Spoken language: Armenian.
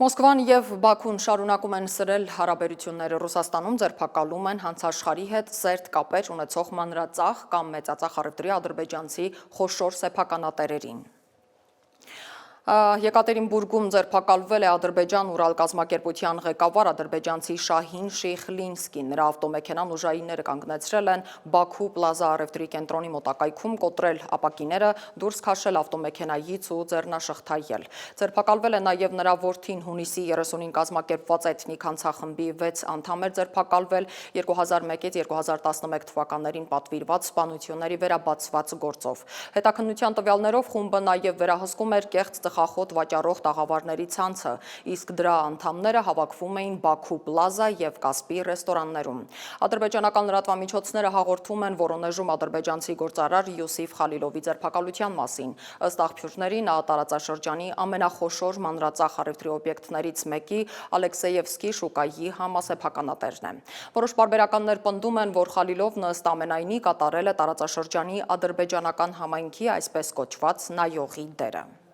Մոսկվան և Բաքուն շարունակում են սրել հարաբերությունները, Ռուսաստանում ձերբակալում են հանցաշխարհի հետ սերտ կապեր ունեցող մանրածախ կամ մեծածախ առևտրի ադրբեջանցի խոշոր սեփականատերերին։ Եկատերինբուրգում ձերբակալվել է Ադրբեջան-Ուրալ կազմակերպության ղեկավար ադրբեջանցի Շահին Շեյխլինսկին։ Նրա ավտոմեքենան ուժայինները կանգնեցրել են Բաքու Պլազա առևտրի կենտրոնի մոտակայքում, կոտրել ապակիները, դուրս քաշել ավտոմեքենայից ու ձեռնաշղթայել։ Ձերբակալվել է նաև նրա որդին, հունիսի 30-ին կազմակերպված էթնիկ հանցախմբի 6 անդամ էր ձերբակալվել 2001-ից 2011 թվականներին պատվիրված սպանությունների վերաբացված գործով։ Հետաքննության տվյալներով խումբը նաև վերահսկում էր կեղծ ծխախոտ վաճառող տաղավարների ցանցը, իսկ դրա անդամները հավաքվում էին Բաքու Պլազա և Կասպի ռեստորաններում։ Ադրբեջանական լրատվամիջոցները հաղորդում են Վորոնեժում ադրբեջանցի գործարար Յուսիֆ Խալիլովի ձերբակալության մասին։ Ըստ աղբյուրների, նա տարածաշրջանի ամենախոշոր մանրածախ առևտրի օբյեկտներից մեկի Ալեքսեևսկի շուկայի համասեփականատերն է։ Որոշ պարբերականներ պնդում են, որ Խալիլովն ըստ ամենայնի կատարել է տարածաշրջանի ադրբեջանական համայնքի այսպես կոչված նայողի դերը։